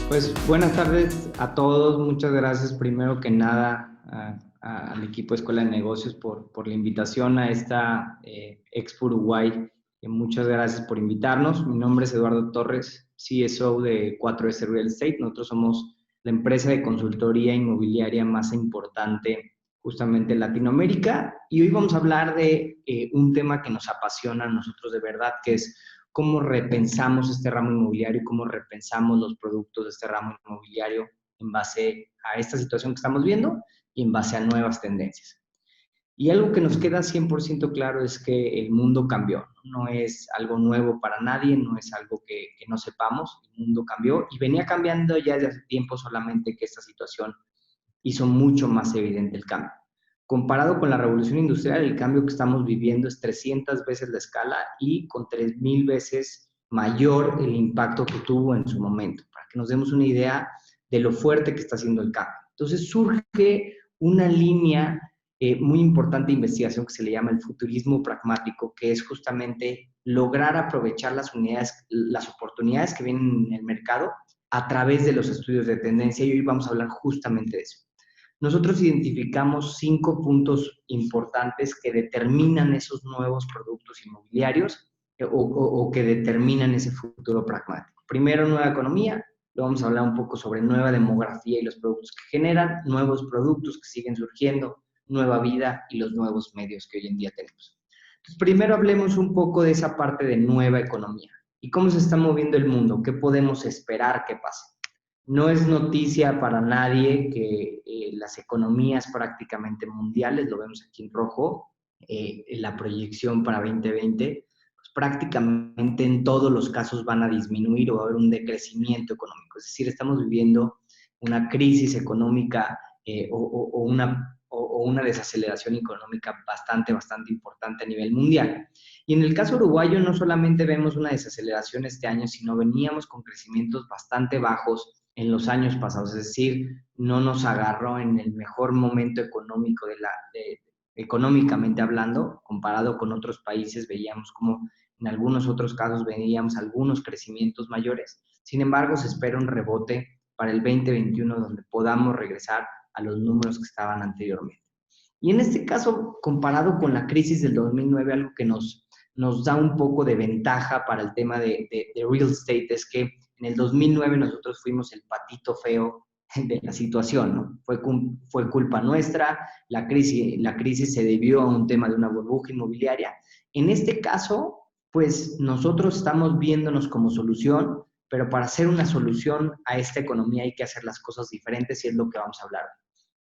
Pues buenas tardes a todos. Muchas gracias primero que nada al equipo de Escuela de Negocios por la invitación a esta Expo Uruguay. Muchas gracias por invitarnos. Mi nombre es Eduardo Torres, CSO de 4S Real Estate. Nosotros somos la empresa de consultoría inmobiliaria más importante justamente en Latinoamérica, y hoy vamos a hablar de un tema que nos apasiona a nosotros de verdad, que es cómo repensamos este ramo inmobiliario y cómo repensamos los productos de este ramo inmobiliario en base a esta situación que estamos viendo y en base a nuevas tendencias. Y algo que nos queda 100% claro es que el mundo cambió. No es algo nuevo para nadie, no es algo que no sepamos. El mundo cambió y venía cambiando ya desde hace tiempo, solamente que esta situación hizo mucho más evidente el cambio. Comparado con la revolución industrial, el cambio que estamos viviendo es 300 veces la escala y con 3,000 veces mayor el impacto que tuvo en su momento, para que nos demos una idea de lo fuerte que está haciendo el cambio. Entonces surge una línea muy importante de investigación que se le llama el futurismo pragmático, que es justamente lograr aprovechar las oportunidades que vienen en el mercado a través de los estudios de tendencia, y hoy vamos a hablar justamente de eso. Nosotros identificamos 5 puntos importantes que determinan esos nuevos productos inmobiliarios o que determinan ese futuro pragmático. Primero, nueva economía. Luego vamos a hablar un poco sobre nueva demografía y los productos que generan, nuevos productos que siguen surgiendo, nueva vida y los nuevos medios que hoy en día tenemos. Entonces, primero hablemos un poco de esa parte de nueva economía y cómo se está moviendo el mundo, qué podemos esperar que pase. No es noticia para nadie que las economías prácticamente mundiales, lo vemos aquí en rojo, la proyección para 2020, pues prácticamente en todos los casos van a disminuir o va a haber un decrecimiento económico. Es decir, estamos viviendo una crisis económica o una desaceleración económica bastante importante a nivel mundial. Y en el caso uruguayo no solamente vemos una desaceleración este año, sino veníamos con crecimientos bastante bajos en los años pasados, es decir, no nos agarró en el mejor momento económico económicamente hablando, comparado con otros países, veíamos como en algunos otros casos veíamos algunos crecimientos mayores. Sin embargo, se espera un rebote para el 2021 donde podamos regresar a los números que estaban anteriormente. Y en este caso, comparado con la crisis del 2009, algo que nos da un poco de ventaja para el tema de real estate es que en el 2009 nosotros fuimos el patito feo de la situación, ¿no? Fue culpa nuestra, la crisis se debió a un tema de una burbuja inmobiliaria. En este caso, pues nosotros estamos viéndonos como solución, pero para hacer una solución a esta economía hay que hacer las cosas diferentes y es lo que vamos a hablar.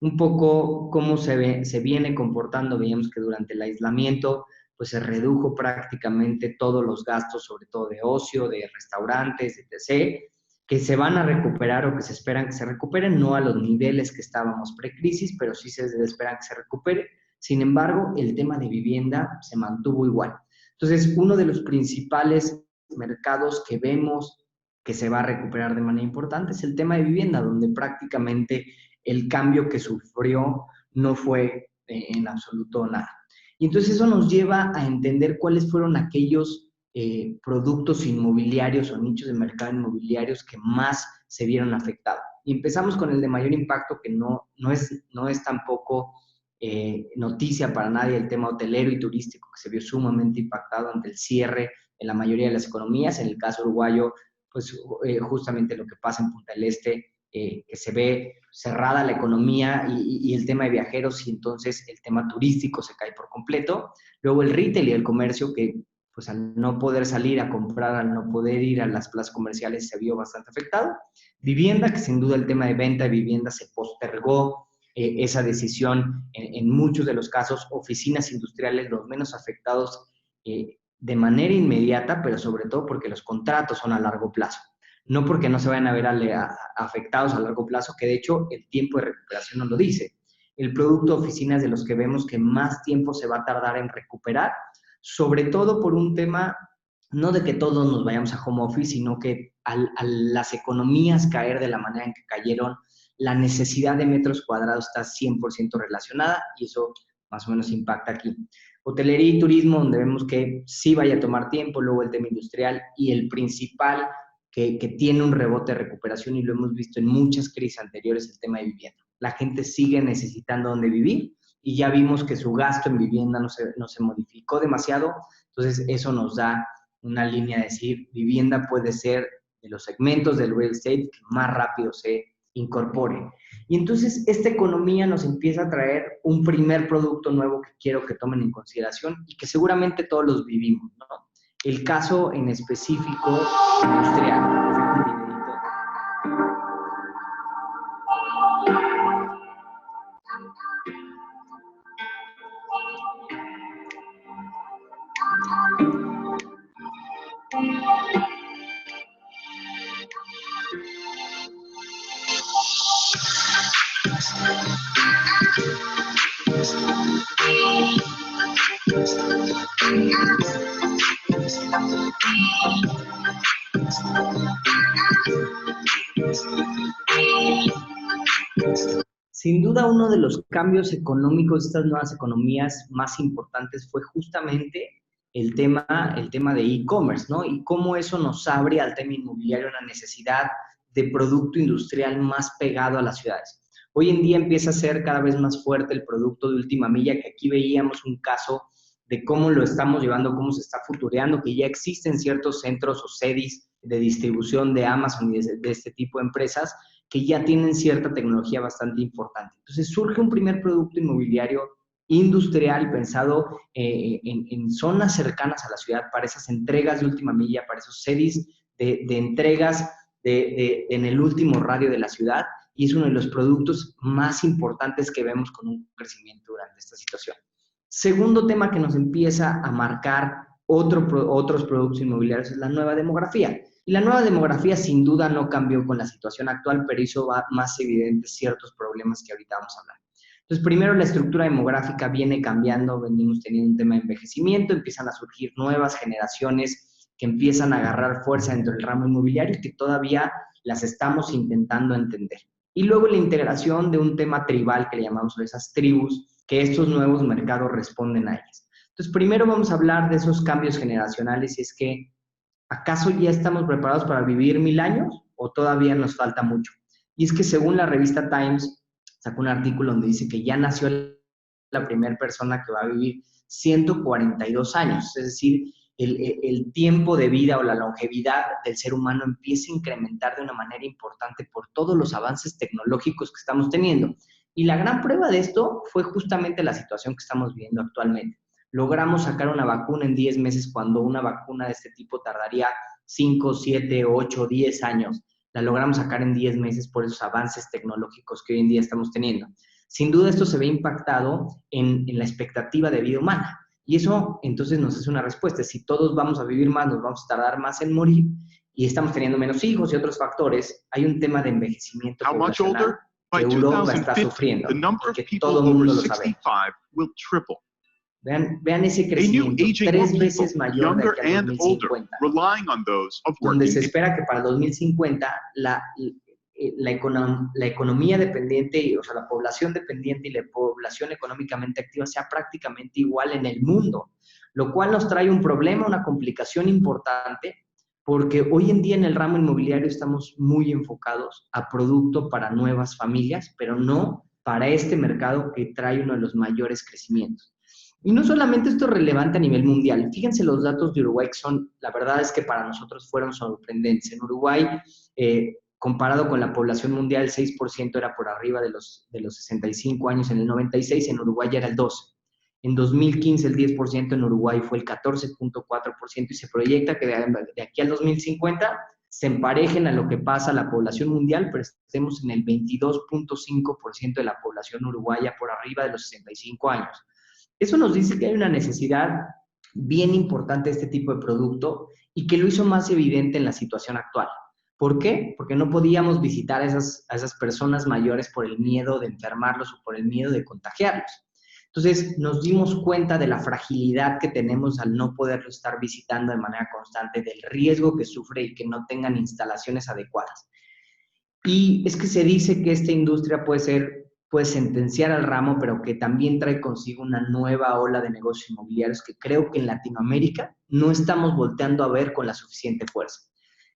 Un poco cómo se viene comportando. Veíamos que durante el aislamiento pues se redujo prácticamente todos los gastos, sobre todo de ocio, de restaurantes, etc., que se van a recuperar o que se esperan que se recuperen, no a los niveles que estábamos pre-crisis, pero sí se esperan que se recupere. Sin embargo, el tema de vivienda se mantuvo igual. Entonces, uno de los principales mercados que vemos que se va a recuperar de manera importante es el tema de vivienda, donde prácticamente el cambio que sufrió no fue en absoluto nada. Y entonces eso nos lleva a entender cuáles fueron aquellos productos inmobiliarios o nichos de mercado inmobiliarios que más se vieron afectados. Y empezamos con el de mayor impacto, que no es tampoco noticia para nadie, el tema hotelero y turístico, que se vio sumamente impactado ante el cierre en la mayoría de las economías. En el caso uruguayo, pues justamente lo que pasa en Punta del Este, que se ve cerrada la economía y el tema de viajeros, y entonces el tema turístico se cae por completo. Luego el retail y el comercio, que pues al no poder salir a comprar, al no poder ir a las plazas comerciales, se vio bastante afectado. Vivienda, que sin duda el tema de venta de vivienda se postergó esa decisión en muchos de los casos. Oficinas industriales, los menos afectados de manera inmediata, pero sobre todo porque los contratos son a largo plazo, no porque no se vayan a ver afectados a largo plazo, que de hecho el tiempo de recuperación nos lo dice. El producto de oficinas de los que vemos que más tiempo se va a tardar en recuperar, sobre todo por un tema, no de que todos nos vayamos a home office, sino que a las economías caer de la manera en que cayeron, la necesidad de metros cuadrados está 100% relacionada y eso más o menos impacta aquí. Hotelería y turismo, donde vemos que sí vaya a tomar tiempo, luego el tema industrial y el principal que tiene un rebote de recuperación y lo hemos visto en muchas crisis anteriores, el tema de vivienda. La gente sigue necesitando dónde vivir y ya vimos que su gasto en vivienda no se modificó demasiado, entonces eso nos da una línea de decir, vivienda puede ser de los segmentos del real estate que más rápido se incorpore. Y entonces esta economía nos empieza a traer un primer producto nuevo que quiero que tomen en consideración y que seguramente todos los vivimos, ¿no? El caso en específico industrial. Sin duda, uno de los cambios económicos de estas nuevas economías más importantes fue justamente el tema de e-commerce, ¿no? Y cómo eso nos abre al tema inmobiliario una necesidad de producto industrial más pegado a las ciudades. Hoy en día empieza a ser cada vez más fuerte el producto de última milla, que aquí veíamos un caso de cómo lo estamos llevando, cómo se está futureando, que ya existen ciertos centros o sedis de distribución de Amazon y de este tipo de empresas, que ya tienen cierta tecnología bastante importante. Entonces surge un primer producto inmobiliario industrial pensado en zonas cercanas a la ciudad para esas entregas de última milla, para esos sedis de entregas en el último radio de la ciudad, y es uno de los productos más importantes que vemos con un crecimiento durante esta situación. Segundo tema que nos empieza a marcar otros productos inmobiliarios es la nueva demografía. Y la nueva demografía sin duda no cambió con la situación actual, pero hizo más evidentes ciertos problemas que ahorita vamos a hablar. Entonces, primero la estructura demográfica viene cambiando, venimos teniendo un tema de envejecimiento, empiezan a surgir nuevas generaciones que empiezan a agarrar fuerza dentro del ramo inmobiliario y que todavía las estamos intentando entender. Y luego la integración de un tema tribal que le llamamos de esas tribus, que estos nuevos mercados responden a ellas. Entonces, primero vamos a hablar de esos cambios generacionales y es que ¿acaso ya estamos preparados para vivir 1000 años o todavía nos falta mucho? Y es que según la revista Times, sacó un artículo donde dice que ya nació la primera persona que va a vivir 142 años, es decir, el tiempo de vida o la longevidad del ser humano empieza a incrementar de una manera importante por todos los avances tecnológicos que estamos teniendo. Y la gran prueba de esto fue justamente la situación que estamos viviendo actualmente. Logramos sacar una vacuna en 10 meses cuando una vacuna de este tipo tardaría 5, 7, 8, 10 años. La logramos sacar en 10 meses por esos avances tecnológicos que hoy en día estamos teniendo. Sin duda esto se ve impactado en la expectativa de vida humana. Y eso entonces nos hace una respuesta. Si todos vamos a vivir más, nos vamos a tardar más en morir y estamos teniendo menos hijos y otros factores, hay un tema de envejecimiento poblacional que Europa está sufriendo y que todo el mundo lo sabe. Vean ese crecimiento, 3 veces mayor de aquí al 2050, donde se espera que para el 2050 la economía dependiente, o sea, la población dependiente y la población económicamente activa sea prácticamente igual en el mundo, lo cual nos trae un problema, una complicación importante, porque hoy en día en el ramo inmobiliario estamos muy enfocados a producto para nuevas familias, pero no para este mercado que trae uno de los mayores crecimientos. Y no solamente esto es relevante a nivel mundial. Fíjense los datos de Uruguay que son, la verdad es que para nosotros fueron sorprendentes. En Uruguay, comparado con la población mundial, el 6% era por arriba de los 65 años. En el 96 en Uruguay ya era el 12%. En 2015 el 10%, en Uruguay fue el 14.4% y se proyecta que de aquí al 2050 se emparejen a lo que pasa a la población mundial, pero estemos en el 22.5% de la población uruguaya por arriba de los 65 años. Eso nos dice que hay una necesidad bien importante de este tipo de producto y que lo hizo más evidente en la situación actual. ¿Por qué? Porque no podíamos visitar a esas personas mayores por el miedo de enfermarlos o por el miedo de contagiarlos. Entonces, nos dimos cuenta de la fragilidad que tenemos al no poderlo estar visitando de manera constante, del riesgo que sufre y que no tengan instalaciones adecuadas. Y es que se dice que esta industria puede sentenciar al ramo, pero que también trae consigo una nueva ola de negocios inmobiliarios que creo que en Latinoamérica no estamos volteando a ver con la suficiente fuerza.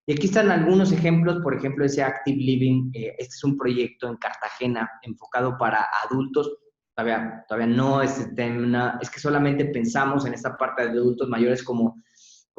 Y aquí están algunos ejemplos, por ejemplo, ese Active Living, este es un proyecto en Cartagena enfocado para adultos, todavía no es el tema, es que solamente pensamos en esta parte de adultos mayores como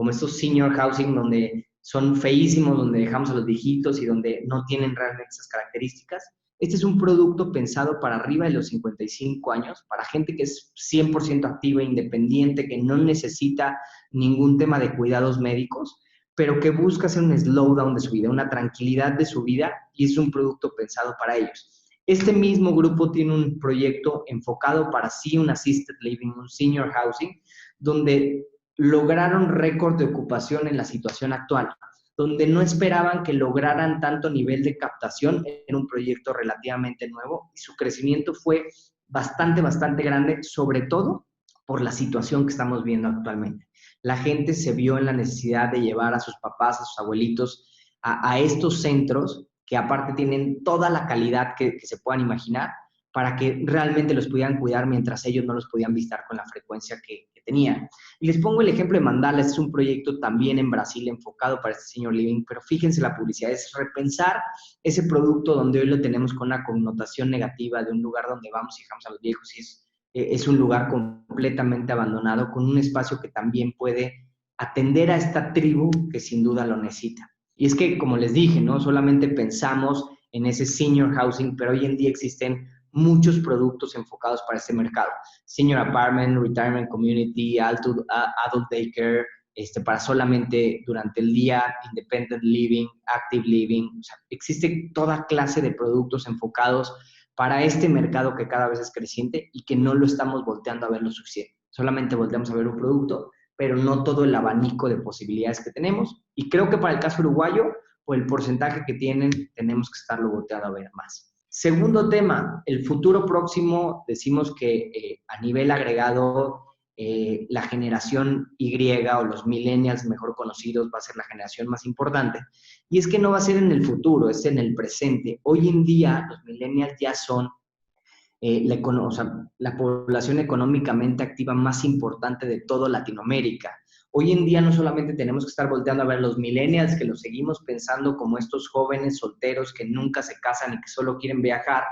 estos senior housing donde son feísimos, donde dejamos a los viejitos y donde no tienen realmente esas características. Este es un producto pensado para arriba de los 55 años, para gente que es 100% activa, independiente, que no necesita ningún tema de cuidados médicos, pero que busca hacer un slowdown de su vida, una tranquilidad de su vida, y es un producto pensado para ellos. Este mismo grupo tiene un proyecto enfocado para sí, un assisted living, un senior housing, donde lograron récord de ocupación en la situación actual, donde no esperaban que lograran tanto nivel de captación. Era un proyecto relativamente nuevo y su crecimiento fue bastante grande, sobre todo por la situación que estamos viendo actualmente. La gente se vio en la necesidad de llevar a sus papás, a sus abuelitos, a estos centros que aparte tienen toda la calidad que se puedan imaginar para que realmente los pudieran cuidar mientras ellos no los podían visitar con la frecuencia que tenían. Y les pongo el ejemplo de Mandala, este es un proyecto también en Brasil enfocado para este senior living, pero fíjense la publicidad, es repensar ese producto donde hoy lo tenemos con una connotación negativa de un lugar donde vamos y dejamos a los viejos y es un lugar completamente abandonado, con un espacio que también puede atender a esta tribu que sin duda lo necesita. Y es que, como les dije, no solamente pensamos en ese senior housing, pero hoy en día existen muchos productos enfocados para este mercado. Senior apartment, retirement community, adult daycare, para solamente durante el día, independent living, active living. O sea, existe toda clase de productos enfocados para este mercado que cada vez es creciente y que no lo estamos volteando a ver lo suficiente. Solamente volteamos a ver un producto, pero no todo el abanico de posibilidades que tenemos. Y creo que para el caso uruguayo, por el porcentaje que tienen, tenemos que estarlo volteando a ver más. Segundo tema, el futuro próximo, decimos que a nivel agregado, la generación Y o los millennials mejor conocidos va a ser la generación más importante. Y es que no va a ser en el futuro, es en el presente. Hoy en día los millennials ya son o sea, la población económicamente activa más importante de toda Latinoamérica. Hoy en día no solamente tenemos que estar volteando a ver los millennials, que los seguimos pensando como estos jóvenes solteros que nunca se casan y que solo quieren viajar,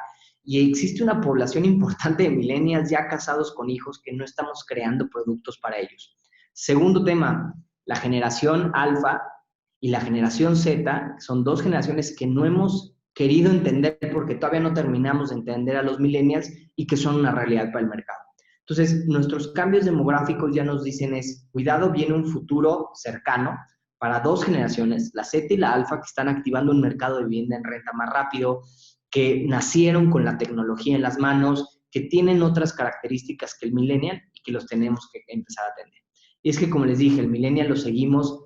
y existe una población importante de millennials ya casados con hijos que no estamos creando productos para ellos. Segundo tema, la generación alfa y la generación Z, son dos generaciones que no hemos querido entender porque todavía no terminamos de entender a los millennials y que son una realidad para el mercado. Entonces, nuestros cambios demográficos ya nos dicen cuidado, viene un futuro cercano para dos generaciones, la Z y la alfa, que están activando un mercado de vivienda en renta más rápido, que nacieron con la tecnología en las manos, que tienen otras características que el millennial y que los tenemos que empezar a atender. Y es que, como les dije, el millennial lo seguimos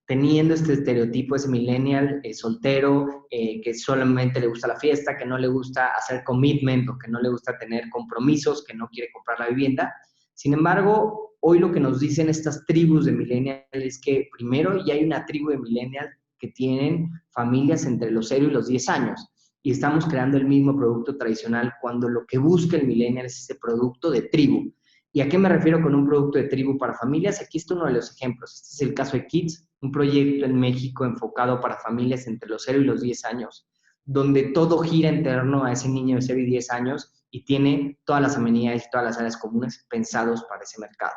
teniendo este estereotipo, ese millennial soltero, que solamente le gusta la fiesta, que no le gusta hacer commitment o que no le gusta tener compromisos, que no quiere comprar la vivienda. Sin embargo, hoy lo que nos dicen estas tribus de millennials es que primero ya hay una tribu de millennials que tienen familias entre los 0 y los 10 años y estamos creando el mismo producto tradicional cuando lo que busca el millennial es ese producto de tribu. ¿Y a qué me refiero con un producto de tribu para familias? Aquí está uno de los ejemplos. Este es el caso de Kids, un proyecto en México enfocado para familias entre los 0 y los 10 años, donde todo gira en torno a ese niño de 0 y 10 años y tiene todas las amenidades y todas las áreas comunes pensados para ese mercado.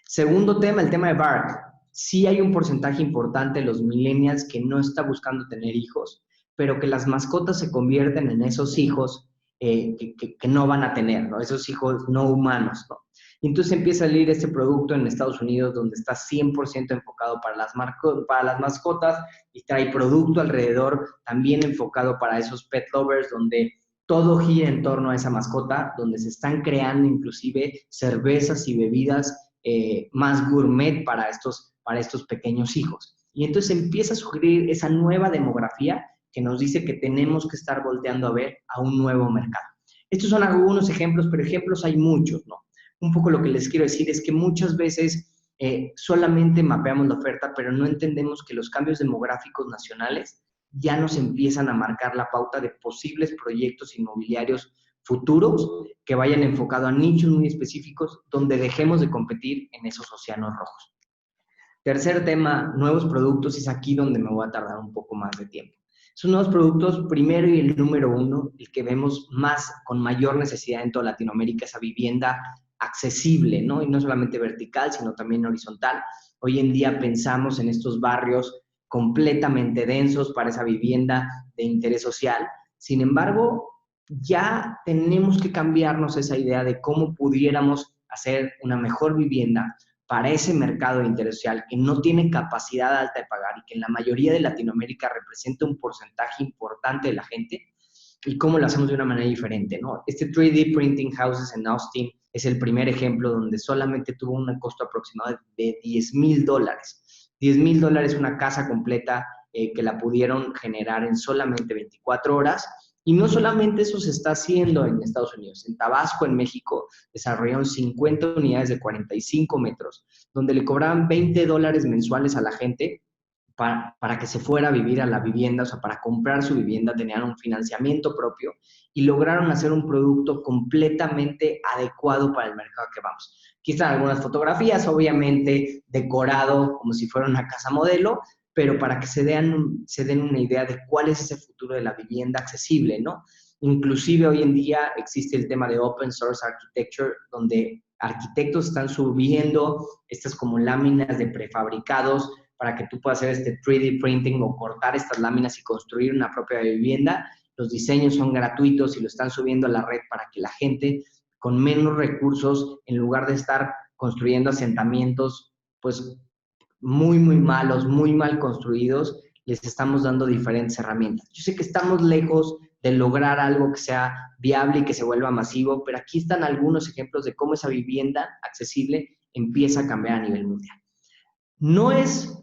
Segundo tema, el tema de Bark. Sí hay un porcentaje importante de los millennials que no está buscando tener hijos, pero que las mascotas se convierten en esos hijos que no van a tener, ¿no? Esos hijos no humanos, ¿no? Y entonces empieza a salir este producto en Estados Unidos donde está 100% enfocado para las mascotas y trae producto alrededor también enfocado para esos pet lovers donde todo gira en torno a esa mascota, donde se están creando inclusive cervezas y bebidas más gourmet para estos pequeños hijos. Y entonces empieza a sugerir esa nueva demografía que nos dice que tenemos que estar volteando a ver a un nuevo mercado. Estos son algunos ejemplos, pero ejemplos hay muchos, ¿no? Un poco lo que les quiero decir es que muchas veces solamente mapeamos la oferta, pero no entendemos que los cambios demográficos nacionales ya nos empiezan a marcar la pauta de posibles proyectos inmobiliarios futuros que vayan enfocados a nichos muy específicos donde dejemos de competir en esos océanos rojos. Tercer tema, nuevos productos, es aquí donde me voy a tardar un poco más de tiempo. Son nuevos productos, primero y el número uno, el que vemos más, con mayor necesidad en toda Latinoamérica, esa vivienda accesible, ¿no? Y no solamente vertical, sino también horizontal. Hoy en día pensamos en estos barrios completamente densos para esa vivienda de interés social. Sin embargo, ya tenemos que cambiarnos esa idea de cómo pudiéramos hacer una mejor vivienda para ese mercado de interés social que no tiene capacidad alta de pagar y que en la mayoría de Latinoamérica representa un porcentaje importante de la gente, y cómo lo hacemos de una manera diferente, ¿no? Este 3D Printing Houses en Austin es el primer ejemplo donde solamente tuvo un costo aproximado de $10,000. $10,000 una casa completa que la pudieron generar en solamente 24 horas. Y no solamente eso se está haciendo en Estados Unidos. En Tabasco, en México, desarrollaron 50 unidades de 45 metros, donde le cobraban $20 mensuales a la gente para que se fuera a vivir a la vivienda, o sea, para comprar su vivienda, tenían un financiamiento propio y lograron hacer un producto completamente adecuado para el mercado que vamos. Aquí están algunas fotografías, obviamente decorado como si fuera una casa modelo, pero para que se den una idea de cuál es ese futuro de la vivienda accesible, ¿no? Inclusive hoy en día existe el tema de Open Source Architecture, donde arquitectos están subiendo estas como láminas de prefabricados para que tú puedas hacer este 3D printing o cortar estas láminas y construir una propia vivienda. Los diseños son gratuitos y lo están subiendo a la red para que la gente con menos recursos, en lugar de estar construyendo asentamientos, pues muy, muy malos, muy mal construidos, les estamos dando diferentes herramientas. Yo sé que estamos lejos de lograr algo que sea viable y que se vuelva masivo, pero aquí están algunos ejemplos de cómo esa vivienda accesible empieza a cambiar a nivel mundial. No es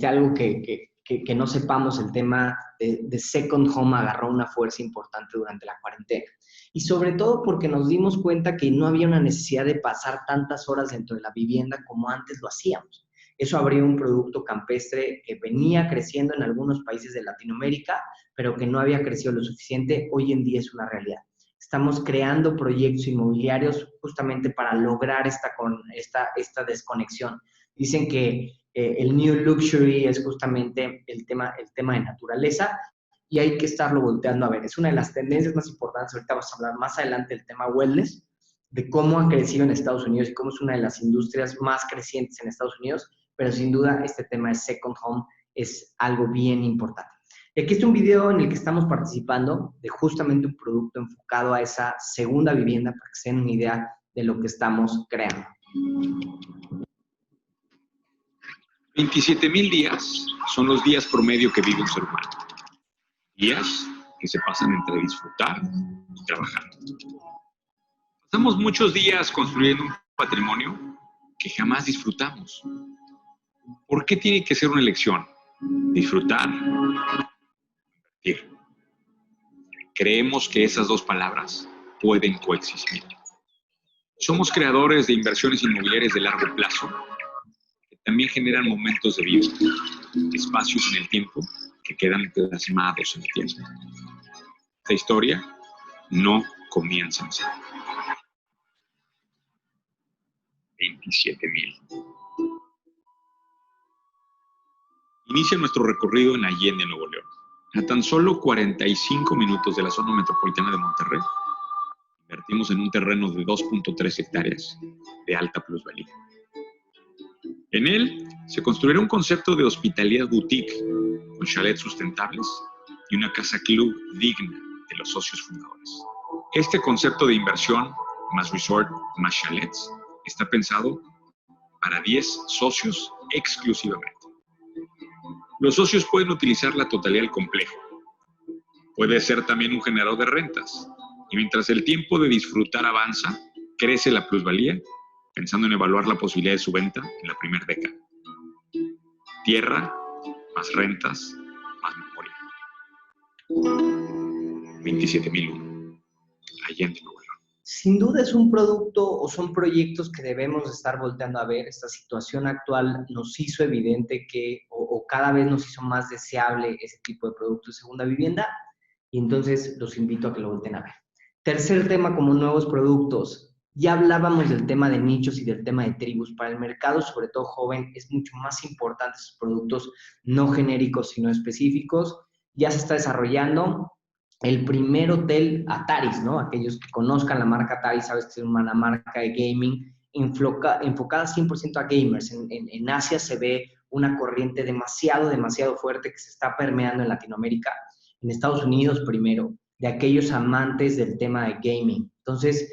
algo que no sepamos. El tema de Second Home agarró una fuerza importante durante la cuarentena. Y sobre todo porque nos dimos cuenta que no había una necesidad de pasar tantas horas dentro de la vivienda como antes lo hacíamos. Eso abrió un producto campestre que venía creciendo en algunos países de Latinoamérica, pero que no había crecido lo suficiente. Hoy en día es una realidad. Estamos creando proyectos inmobiliarios justamente para lograr esta desconexión. Dicen que el New Luxury es justamente el tema de naturaleza y hay que estarlo volteando a ver. Es una de las tendencias más importantes. Ahorita vamos a hablar más adelante del tema wellness, de cómo ha crecido en Estados Unidos y cómo es una de las industrias más crecientes en Estados Unidos, pero sin duda este tema de Second Home es algo bien importante. Y aquí está un video en el que estamos participando de justamente un producto enfocado a esa segunda vivienda para que se den una idea de lo que estamos creando. 27,000 días son los días promedio que vive un ser humano. Días que se pasan entre disfrutar y trabajar. Pasamos muchos días construyendo un patrimonio que jamás disfrutamos. ¿Por qué tiene que ser una elección? Disfrutar, invertir. Creemos que esas dos palabras pueden coexistir. Somos creadores de inversiones inmobiliarias de largo plazo que también generan momentos de vida, espacios en el tiempo que quedan plasmados en el tiempo. Esta historia no comienza en cero. 27,000. Inicia nuestro recorrido en Allende, Nuevo León. A tan solo 45 minutos de la zona metropolitana de Monterrey, invertimos en un terreno de 2.3 hectáreas de alta plusvalía. En él se construirá un concepto de hospitalidad boutique con chalets sustentables y una casa club digna de los socios fundadores. Este concepto de inversión, más resort, más chalets, está pensado para 10 socios exclusivamente. Los socios pueden utilizar la totalidad del complejo. Puede ser también un generador de rentas. Y mientras el tiempo de disfrutar avanza, crece la plusvalía, pensando en evaluar la posibilidad de su venta en la primera década. Tierra, más rentas, más memoria. 27,001. Allende, Nuevo León. Sin duda es un producto o son proyectos que debemos estar volteando a ver. Esta situación actual nos hizo evidente que, o cada vez nos hizo más deseable ese tipo de productos de segunda vivienda, y entonces los invito a que lo volteen a ver. Tercer tema como nuevos productos. Ya hablábamos del tema de nichos y del tema de tribus. Para el mercado, sobre todo joven, es mucho más importante sus productos no genéricos, sino específicos. Ya se está desarrollando el primer hotel Ataris, ¿no? Aquellos que conozcan la marca Ataris, sabes que es una marca de gaming enfocada 100% a gamers. En Asia se ve una corriente demasiado fuerte que se está permeando en Latinoamérica. En Estados Unidos primero, de aquellos amantes del tema de gaming. Entonces,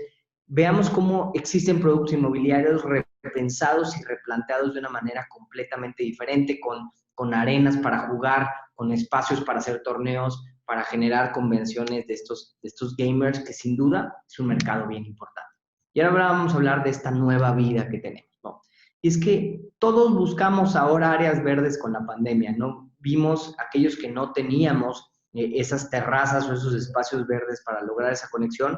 veamos cómo existen productos inmobiliarios repensados y replanteados de una manera completamente diferente, con arenas para jugar, con espacios para hacer torneos, para generar convenciones de estos gamers, que sin duda es un mercado bien importante. Y ahora vamos a hablar de esta nueva vida que tenemos, ¿no? Y es que todos buscamos ahora áreas verdes con la pandemia, ¿no? Vimos aquellos que no teníamos esas terrazas o esos espacios verdes para lograr esa conexión,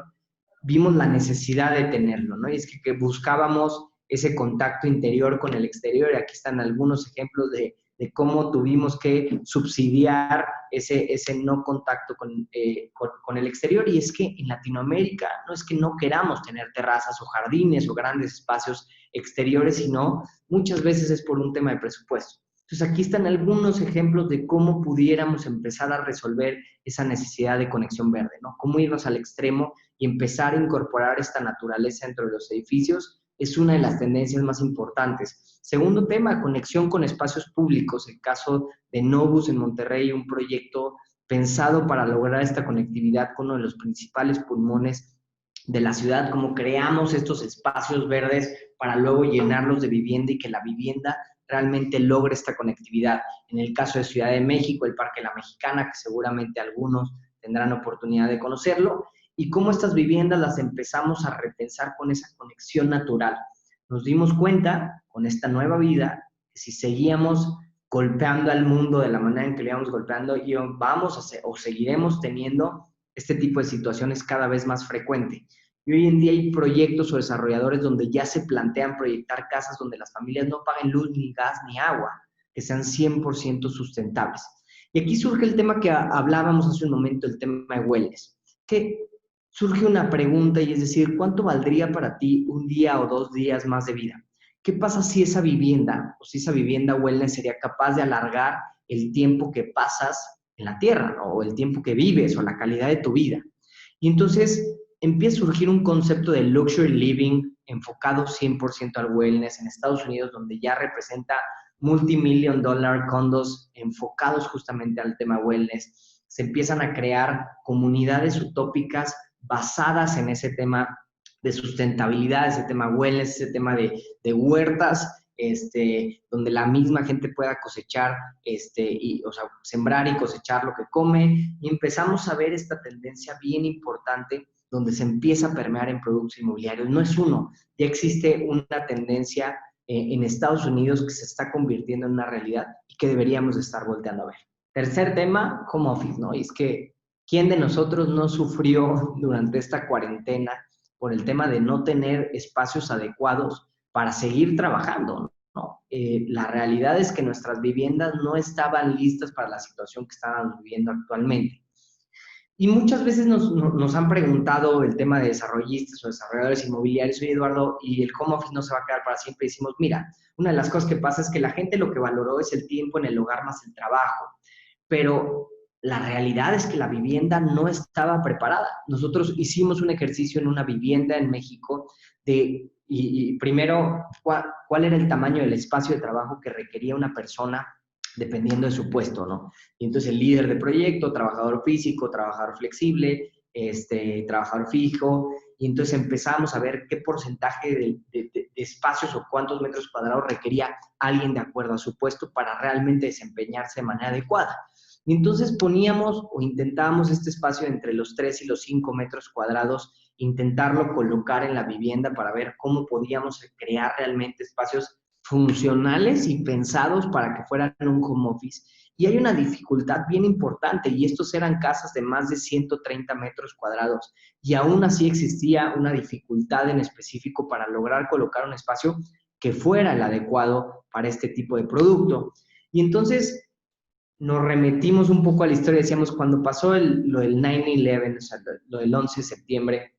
vimos la necesidad de tenerlo, ¿no? Y es que buscábamos ese contacto interior con el exterior, y aquí están algunos ejemplos de cómo tuvimos que subsidiar ese no contacto con el exterior. Y es que en Latinoamérica no es que no queramos tener terrazas o jardines o grandes espacios exteriores, sino muchas veces es por un tema de presupuesto. Entonces aquí están algunos ejemplos de cómo pudiéramos empezar a resolver esa necesidad de conexión verde, ¿no? Cómo irnos al extremo y empezar a incorporar esta naturaleza dentro de los edificios es una de las tendencias más importantes. Segundo tema, conexión con espacios públicos. El caso de Novus en Monterrey, un proyecto pensado para lograr esta conectividad con uno de los principales pulmones de la ciudad, cómo creamos estos espacios verdes para luego llenarlos de vivienda y que la vivienda realmente logre esta conectividad. En el caso de Ciudad de México, el Parque La Mexicana, que seguramente algunos tendrán oportunidad de conocerlo, y cómo estas viviendas las empezamos a repensar con esa conexión natural. Nos dimos cuenta con esta nueva vida que si seguíamos golpeando al mundo de la manera en que lo íbamos golpeando, vamos a hacer, o seguiremos teniendo este tipo de situaciones cada vez más frecuente. Y hoy en día hay proyectos o desarrolladores donde ya se plantean proyectar casas donde las familias no paguen luz, ni gas, ni agua, que sean 100% sustentables. Y aquí surge el tema que hablábamos hace un momento, el tema de wellness, que surge una pregunta, y es decir, ¿cuánto valdría para ti un día o 2 días más de vida? ¿Qué pasa si esa vivienda, o si esa vivienda wellness sería capaz de alargar el tiempo que pasas en la tierra, ¿no? O el tiempo que vives, o la calidad de tu vida? Y entonces empieza a surgir un concepto de luxury living enfocado 100% al wellness en Estados Unidos, donde ya representa multimillion dollar condos enfocados justamente al tema wellness. Se empiezan a crear comunidades utópicas basadas en ese tema de sustentabilidad, ese tema wellness, ese tema de huertas, donde la misma gente pueda cosechar, o sea, sembrar y cosechar lo que come, y empezamos a ver esta tendencia bien importante donde se empieza a permear en productos inmobiliarios. No es uno, ya existe una tendencia en Estados Unidos que se está convirtiendo en una realidad y que deberíamos estar volteando a ver. Tercer tema, home office, ¿no? Y es que, ¿quién de nosotros no sufrió durante esta cuarentena por el tema de no tener espacios adecuados para seguir trabajando, ¿no? La realidad es que nuestras viviendas no estaban listas para la situación que estábamos viviendo actualmente. Y muchas veces nos han preguntado el tema de desarrollistas o desarrolladores inmobiliarios: oye, Eduardo, ¿y el home office no se va a quedar para siempre? Y decimos, mira, una de las cosas que pasa es que la gente lo que valoró es el tiempo en el hogar más el trabajo, pero la realidad es que la vivienda no estaba preparada. Nosotros hicimos un ejercicio en una vivienda en México y primero, ¿cuál era el tamaño del espacio de trabajo que requería una persona dependiendo de su puesto, ¿no? Y entonces el líder de proyecto, trabajador físico, trabajador flexible, trabajador fijo, y entonces empezamos a ver qué porcentaje de espacios o cuántos metros cuadrados requería alguien de acuerdo a su puesto para realmente desempeñarse de manera adecuada. Y entonces poníamos o intentábamos este espacio entre los 3 y los 5 metros cuadrados, intentarlo colocar en la vivienda para ver cómo podíamos crear realmente espacios funcionales y pensados para que fueran un home office. Y hay una dificultad bien importante, y estos eran casas de más de 130 metros cuadrados, y aún así existía una dificultad en específico para lograr colocar un espacio que fuera el adecuado para este tipo de producto. Y entonces nos remetimos un poco a la historia. Decíamos, cuando pasó lo del 9/11, o sea, lo del 11 de septiembre,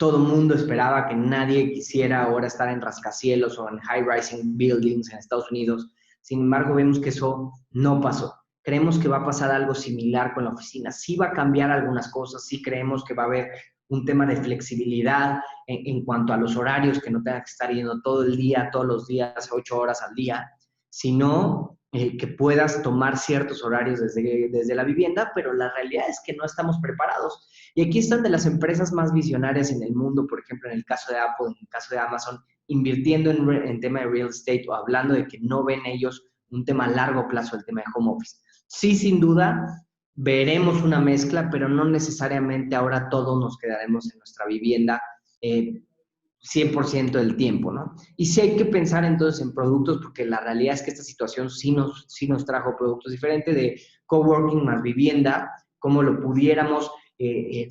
todo el mundo esperaba, que nadie quisiera ahora estar en rascacielos o en high-rising buildings en Estados Unidos. Sin embargo, vemos que eso no pasó. Creemos que va a pasar algo similar con la oficina. Sí va a cambiar algunas cosas, sí creemos que va a haber un tema de flexibilidad en cuanto a los horarios, que no tengas que estar yendo todo el día, todos los días, 8 horas al día, sino que puedas tomar ciertos horarios desde la vivienda, pero la realidad es que no estamos preparados. Y aquí están de las empresas más visionarias en el mundo, por ejemplo, en el caso de Apple, en el caso de Amazon, invirtiendo en tema de real estate o hablando de que no ven ellos un tema a largo plazo, el tema de home office. Sí, sin duda, veremos una mezcla, pero no necesariamente ahora todos nos quedaremos en nuestra vivienda 100% del tiempo, ¿no? Y sí hay que pensar entonces en productos, porque la realidad es que esta situación sí nos trajo productos diferentes de coworking más vivienda, cómo lo pudiéramos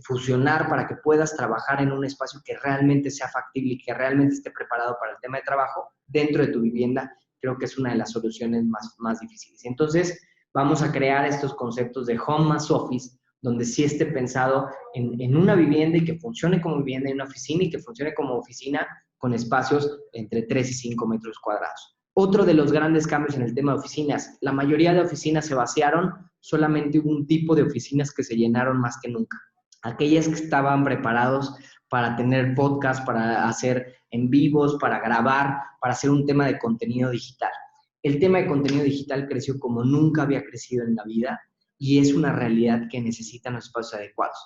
fusionar para que puedas trabajar en un espacio que realmente sea factible y que realmente esté preparado para el tema de trabajo dentro de tu vivienda. Creo que es una de las soluciones más difíciles. Entonces, vamos a crear estos conceptos de home más office, donde sí esté pensado en una vivienda y que funcione como vivienda, en una oficina y que funcione como oficina con espacios entre 3 y 5 metros cuadrados. Otro de los grandes cambios en el tema de oficinas, la mayoría de oficinas se vaciaron, solamente hubo un tipo de oficinas que se llenaron más que nunca. Aquellas que estaban preparados para tener podcast, para hacer en vivos, para grabar, para hacer un tema de contenido digital. El tema de contenido digital creció como nunca había crecido en la vida y es una realidad que necesitan los espacios adecuados.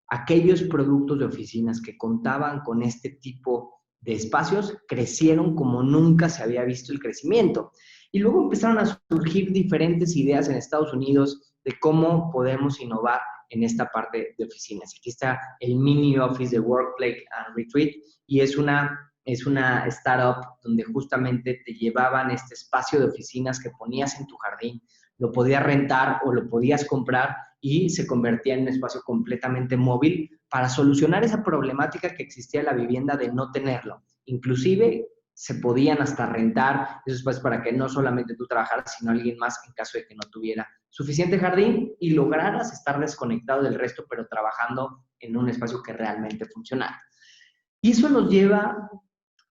Aquellos productos de oficinas que contaban con este tipo de espacios crecieron como nunca se había visto el crecimiento. Y luego empezaron a surgir diferentes ideas en Estados Unidos de cómo podemos innovar en esta parte de oficinas. Aquí está el mini office de Workplace and Retreat y es una startup donde justamente te llevaban este espacio de oficinas que ponías en tu jardín, lo podías rentar o lo podías comprar y se convertía en un espacio completamente móvil para solucionar esa problemática que existía en la vivienda de no tenerlo. Inclusive se podían hasta rentar esos espacios para que no solamente tú trabajaras, sino alguien más en caso de que no tuviera suficiente jardín y lograras estar desconectado del resto, pero trabajando en un espacio que realmente funcionara. Y eso nos lleva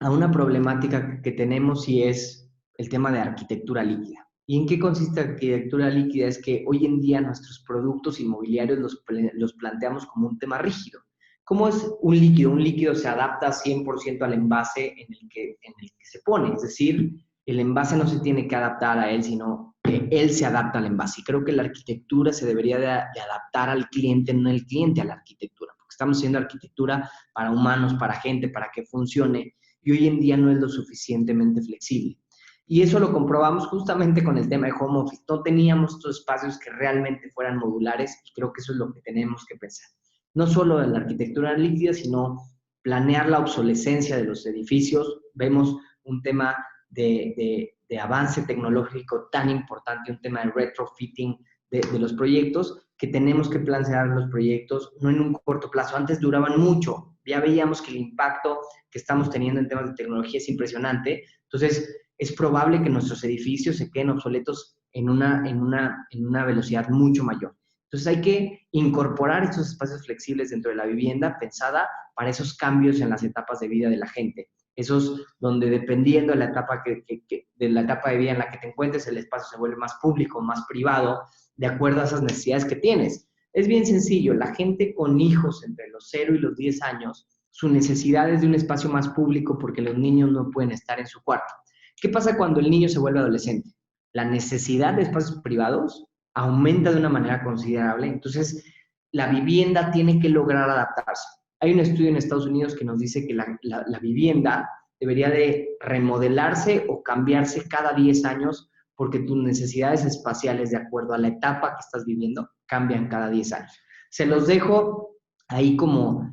a una problemática que tenemos y es el tema de arquitectura líquida. ¿Y en qué consiste arquitectura líquida? Es que hoy en día nuestros productos inmobiliarios los planteamos como un tema rígido. ¿Cómo es un líquido? Un líquido se adapta 100% al envase en el que se pone. Es decir, el envase no se tiene que adaptar a él, sino que él se adapta al envase. Y creo que la arquitectura se debería de adaptar al cliente, no el cliente a la arquitectura. Porque estamos haciendo arquitectura para humanos, para gente, para que funcione. Y hoy en día no es lo suficientemente flexible. Y eso lo comprobamos justamente con el tema de home office. No teníamos estos espacios que realmente fueran modulares y creo que eso es lo que tenemos que pensar. No solo en la arquitectura líquida, sino planear la obsolescencia de los edificios. Vemos un tema de avance tecnológico tan importante, un tema de retrofitting de los proyectos, que tenemos que planear los proyectos no en un corto plazo. Antes duraban mucho. Ya veíamos que el impacto que estamos teniendo en temas de tecnología es impresionante. Entonces, es probable que nuestros edificios se queden obsoletos en una velocidad mucho mayor. Entonces, hay que incorporar estos espacios flexibles dentro de la vivienda pensada para esos cambios en las etapas de vida de la gente. Esos donde dependiendo de la etapa de la etapa de vida en la que te encuentres, el espacio se vuelve más público, más privado, de acuerdo a esas necesidades que tienes. Es bien sencillo, la gente con hijos entre los 0 y los 10 años, su necesidad es de un espacio más público porque los niños no pueden estar en su cuarto. ¿Qué pasa cuando el niño se vuelve adolescente? La necesidad de espacios privados aumenta de una manera considerable, entonces la vivienda tiene que lograr adaptarse. Hay un estudio en Estados Unidos que nos dice que la vivienda debería de remodelarse o cambiarse cada 10 años porque tus necesidades espaciales, de acuerdo a la etapa que estás viviendo, cambian cada 10 años. Se los dejo ahí como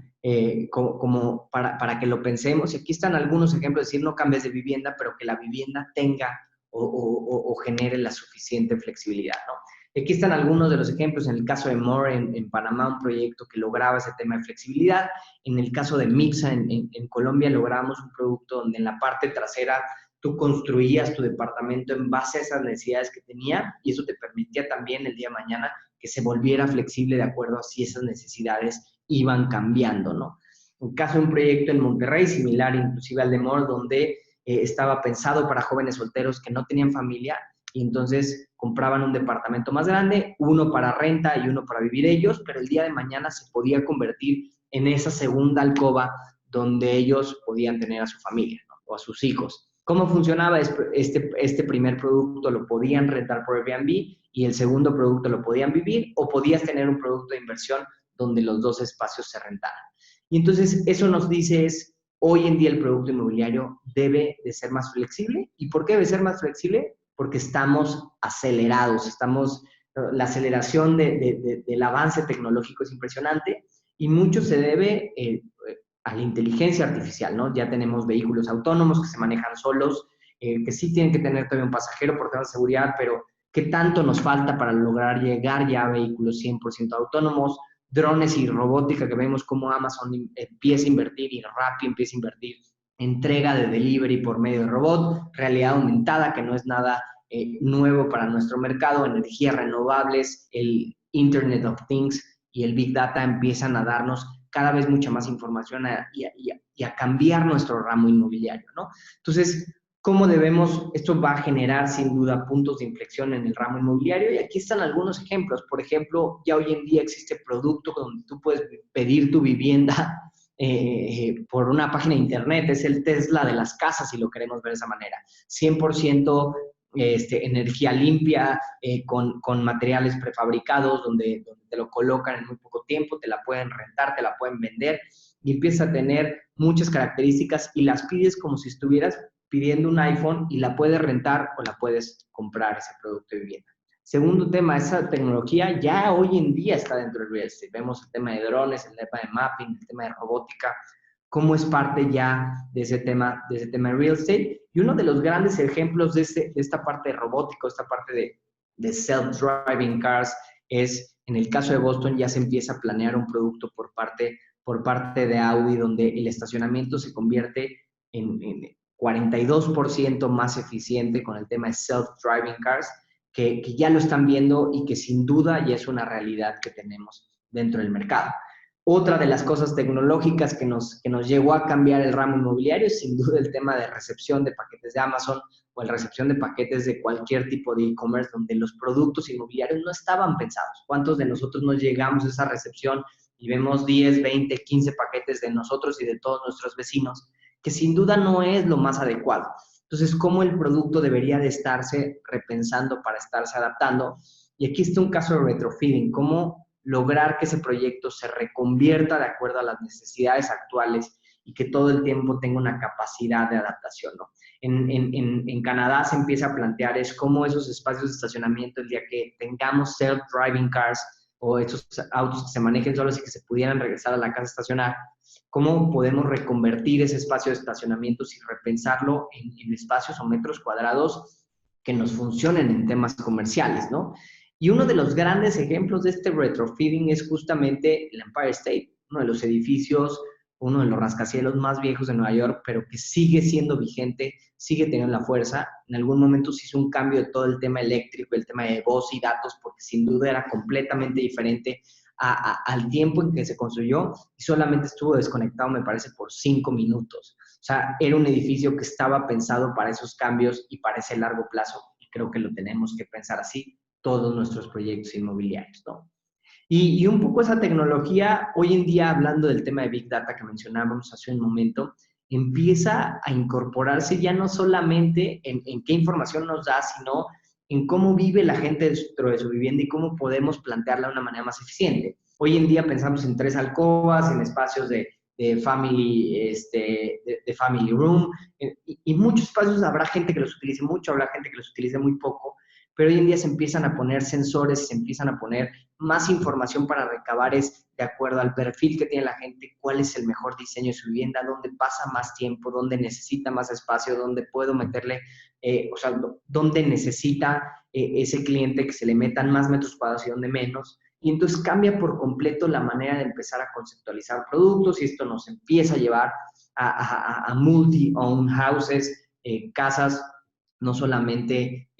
para que lo pensemos. Y aquí están algunos ejemplos, es decir, no cambies de vivienda, pero que la vivienda tenga o genere la suficiente flexibilidad, ¿no? Y aquí están algunos de los ejemplos. En el caso de More en Panamá, un proyecto que lograba ese tema de flexibilidad. En el caso de Mixa en Colombia, logramos un producto donde en la parte trasera tú construías tu departamento en base a esas necesidades que tenía y eso te permitía también el día de mañana que se volviera flexible de acuerdo a si esas necesidades iban cambiando, ¿no? el caso de un proyecto en Monterrey, similar inclusive al de More, donde estaba pensado para jóvenes solteros que no tenían familia, y entonces compraban un departamento más grande, uno para renta y uno para vivir ellos, pero el día de mañana se podía convertir en esa segunda alcoba donde ellos podían tener a su familia, ¿no? O a sus hijos. ¿Cómo funcionaba? Este primer producto lo podían rentar por Airbnb y el segundo producto lo podían vivir, o podías tener un producto de inversión donde los dos espacios se rentaran. Y entonces eso nos dice es, hoy en día el producto inmobiliario debe de ser más flexible. ¿Y por qué debe ser más flexible? Porque estamos acelerados, la aceleración del avance tecnológico es impresionante y mucho se debe a la inteligencia artificial, ¿no? Ya tenemos vehículos autónomos que se manejan solos, que sí tienen que tener todavía un pasajero por temas de seguridad, pero ¿qué tanto nos falta para lograr llegar ya a vehículos 100% autónomos? Drones y robótica, que vemos cómo Amazon empieza a invertir y Rappi empieza a invertir, entrega de delivery por medio de robot, realidad aumentada, que no es nada nuevo para nuestro mercado, energías renovables, el Internet of Things y el Big Data empiezan a darnos cada vez mucha más información y a cambiar nuestro ramo inmobiliario, ¿no? Entonces, ¿cómo debemos? Esto va a generar sin duda puntos de inflexión en el ramo inmobiliario y aquí están algunos ejemplos. Por ejemplo, ya hoy en día existe producto donde tú puedes pedir tu vivienda por una página de internet. Es el Tesla de las casas, si lo queremos ver de esa manera. 100% energía limpia, con materiales prefabricados, donde te lo colocan en muy poco tiempo, te la pueden rentar, te la pueden vender y empieza a tener muchas características y las pides como si estuvieras pidiendo un iPhone y la puedes rentar o la puedes comprar ese producto de vivienda. Segundo tema, esa tecnología ya hoy en día está dentro del real estate. Vemos el tema de drones, el tema de mapping, el tema de robótica, cómo es parte ya de ese tema de real estate. Y uno de los grandes ejemplos de esta parte de robótica, esta parte de self-driving cars, es en el caso de Boston ya se empieza a planear un producto por parte de Audi, donde el estacionamiento se convierte en 42% más eficiente con el tema de self-driving cars, que ya lo están viendo y que sin duda ya es una realidad que tenemos dentro del mercado. Otra de las cosas tecnológicas que nos llegó a cambiar el ramo inmobiliario es sin duda el tema de recepción de paquetes de Amazon o la recepción de paquetes de cualquier tipo de e-commerce donde los productos inmobiliarios no estaban pensados. ¿Cuántos de nosotros no llegamos a esa recepción y vemos 10, 20, 15 paquetes de nosotros y de todos nuestros vecinos, que sin duda no es lo más adecuado? Entonces, ¿cómo el producto debería de estarse repensando para estarse adaptando? Y aquí está un caso de retrofitting, cómo lograr que ese proyecto se reconvierta de acuerdo a las necesidades actuales y que todo el tiempo tenga una capacidad de adaptación, ¿no? En Canadá se empieza a plantear es cómo esos espacios de estacionamiento, el día que tengamos self-driving cars o esos autos que se manejen solos y que se pudieran regresar a la casa a estacionar, cómo podemos reconvertir ese espacio de estacionamientos y repensarlo en espacios o metros cuadrados que nos funcionen en temas comerciales, ¿no? Y uno de los grandes ejemplos de este retrofitting es justamente el Empire State, uno de los edificios, uno de los rascacielos más viejos de Nueva York, pero que sigue siendo vigente, sigue teniendo la fuerza. En algún momento se hizo un cambio de todo el tema eléctrico, el tema de voz y datos, porque sin duda era completamente diferente al tiempo en que se construyó y solamente estuvo desconectado, me parece, por 5 minutos. O sea, era un edificio que estaba pensado para esos cambios y para ese largo plazo, y creo que lo tenemos que pensar así todos nuestros proyectos inmobiliarios, ¿no? Y un poco esa tecnología, hoy en día, hablando del tema de Big Data que mencionábamos hace un momento, empieza a incorporarse ya no solamente en qué información nos da, sino en cómo vive la gente dentro de su vivienda y cómo podemos plantearla de una manera más eficiente. Hoy en día pensamos en 3 alcobas, en espacios de family, de family room, y muchos espacios habrá gente que los utilice mucho, habrá gente que los utilice muy poco, pero hoy en día se empiezan a poner sensores, se empiezan a poner más información para recabar es de acuerdo al perfil que tiene la gente, cuál es el mejor diseño de su vivienda, dónde pasa más tiempo, dónde necesita más espacio, dónde puedo meterle, dónde necesita ese cliente que se le metan más metros cuadrados y dónde menos. Y entonces cambia por completo la manera de empezar a conceptualizar productos y esto nos empieza a llevar a multi-owned houses, casas no solamente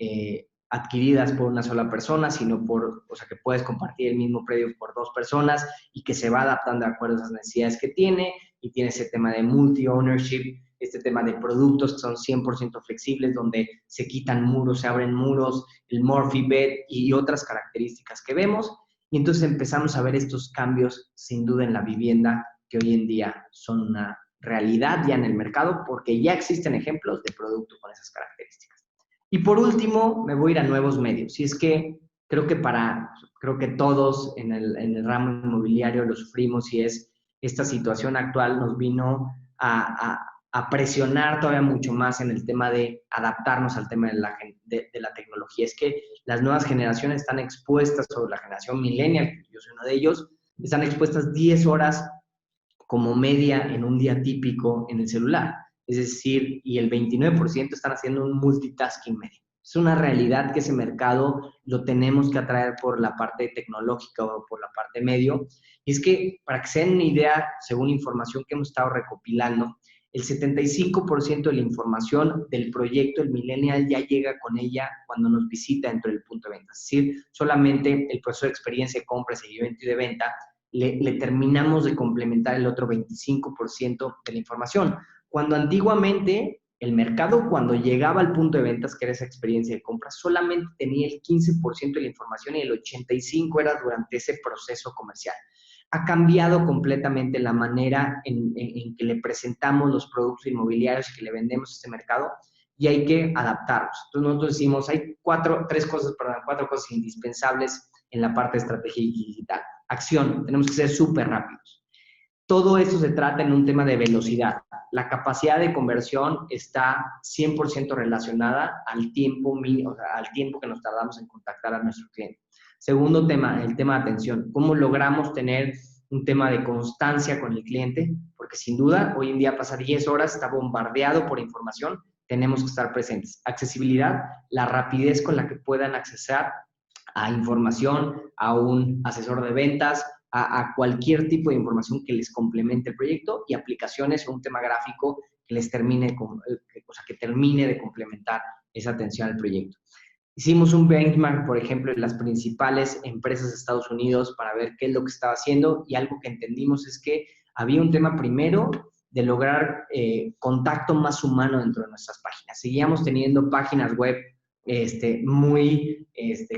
adquiridas por una sola persona, sino que puedes compartir el mismo predio por 2 personas y que se va adaptando de acuerdo a las necesidades que tiene, y tiene ese tema de multi-ownership, este tema de productos que son 100% flexibles, donde se quitan muros, se abren muros, el Murphy Bed y otras características que vemos. Y entonces empezamos a ver estos cambios, sin duda, en la vivienda, que hoy en día son una realidad ya en el mercado, porque ya existen ejemplos de producto con esas características. Y por último, me voy a ir a nuevos medios. Y es que creo que todos en el ramo inmobiliario lo sufrimos, y es esta situación actual nos vino a presionar todavía mucho más en el tema de adaptarnos al tema de la tecnología. Es que las nuevas generaciones están expuestas, sobre la generación millennial, yo soy uno de ellos, están expuestas 10 horas como media en un día típico en el celular. Es decir, y el 29% están haciendo un multitasking medio. Es una realidad que ese mercado lo tenemos que atraer por la parte tecnológica o por la parte medio. Y es que, para que se den una idea, según información que hemos estado recopilando, el 75% de la información del proyecto, el millennial, ya llega con ella cuando nos visita dentro del punto de venta. Es decir, solamente el proceso de experiencia, de compra, seguimiento y de venta le terminamos de complementar el otro 25% de la información. Cuando antiguamente el mercado, cuando llegaba al punto de ventas, que era esa experiencia de compra, solamente tenía el 15% de la información y el 85% era durante ese proceso comercial. Ha cambiado completamente la manera en que le presentamos los productos inmobiliarios y que le vendemos a este mercado, y hay que adaptarlos. Entonces nosotros decimos, hay cuatro cosas indispensables en la parte de estrategia digital. Acción, tenemos que ser súper rápidos. Todo esto se trata en un tema de velocidad. La capacidad de conversión está 100% relacionada al tiempo, o sea, al tiempo que nos tardamos en contactar a nuestro cliente. Segundo tema, el tema de atención. ¿Cómo logramos tener un tema de constancia con el cliente? Porque sin duda, hoy en día pasa 10 horas, está bombardeado por información, tenemos que estar presentes. Accesibilidad, la rapidez con la que puedan accesar a información, a un asesor de ventas, a cualquier tipo de información que les complemente el proyecto, y aplicaciones o un tema gráfico que les termine de complementar esa atención al proyecto. Hicimos un benchmark, por ejemplo, en las principales empresas de Estados Unidos para ver qué es lo que estaba haciendo, y algo que entendimos es que había un tema primero de lograr contacto más humano dentro de nuestras páginas. Seguíamos teniendo páginas web muy,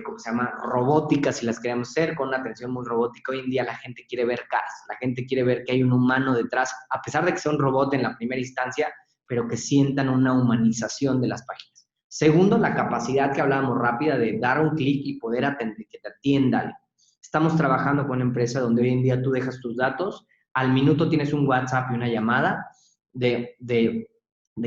¿cómo se llama?, robóticas, si las queremos hacer, con una atención muy robótica. Hoy en día la gente quiere ver caras, la gente quiere ver que hay un humano detrás, a pesar de que sea un robot en la primera instancia, pero que sientan una humanización de las páginas. Segundo, la capacidad que hablábamos rápida de dar un clic y poder atender, que te atiendan. Estamos trabajando con una empresa donde hoy en día tú dejas tus datos, al minuto tienes un WhatsApp y una llamada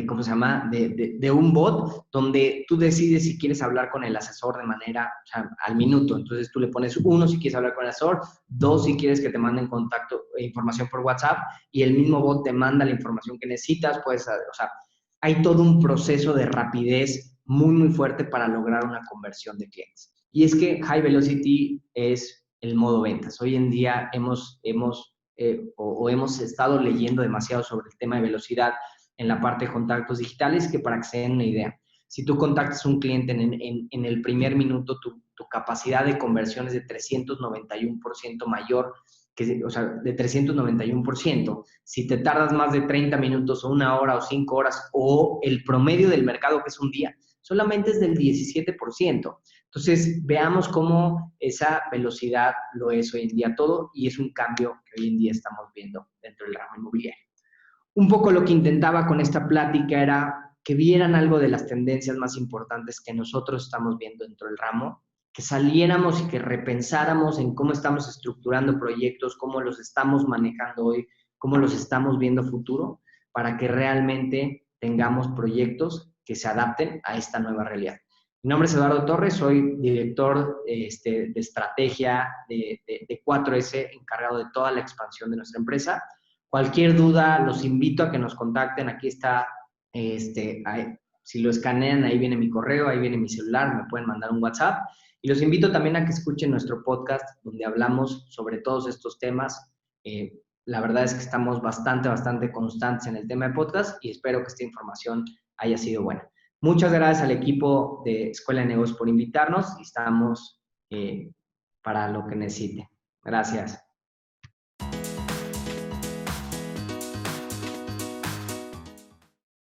¿cómo se llama?, de un bot, donde tú decides si quieres hablar con el asesor de manera, o sea, al minuto. Entonces tú le pones 1 si quieres hablar con el asesor, 2 si quieres que te manden contacto, información por WhatsApp, y el mismo bot te manda la información que necesitas. Pues, o sea, hay todo un proceso de rapidez muy, muy fuerte para lograr una conversión de clientes. Y es que High Velocity es el modo ventas. Hoy en día hemos estado leyendo demasiado sobre el tema de velocidad en la parte de contactos digitales, que para que se den una idea, si tú contactas a un cliente en el primer minuto, tu capacidad de conversión es de 391% mayor, o sea, de 391%. Si te tardas más de 30 minutos o 1 hora o 5 horas, o el promedio del mercado, que es un día, solamente es del 17%. Entonces, veamos cómo esa velocidad lo es hoy en día todo, y es un cambio que hoy en día estamos viendo dentro del ramo inmobiliario. Un poco lo que intentaba con esta plática era que vieran algo de las tendencias más importantes que nosotros estamos viendo dentro del ramo, que saliéramos y que repensáramos en cómo estamos estructurando proyectos, cómo los estamos manejando hoy, cómo los estamos viendo futuro, para que realmente tengamos proyectos que se adapten a esta nueva realidad. Mi nombre es Eduardo Torres, soy director de estrategia de 4S, encargado de toda la expansión de nuestra empresa. Cualquier duda, los invito a que nos contacten. Aquí está, si lo escanean, ahí viene mi correo, ahí viene mi celular, me pueden mandar un WhatsApp. Y los invito también a que escuchen nuestro podcast, donde hablamos sobre todos estos temas. La verdad es que estamos bastante constantes en el tema de podcast, y espero que esta información haya sido buena. Muchas gracias al equipo de Escuela de Negocios por invitarnos, y estamos para lo que necesiten. Gracias.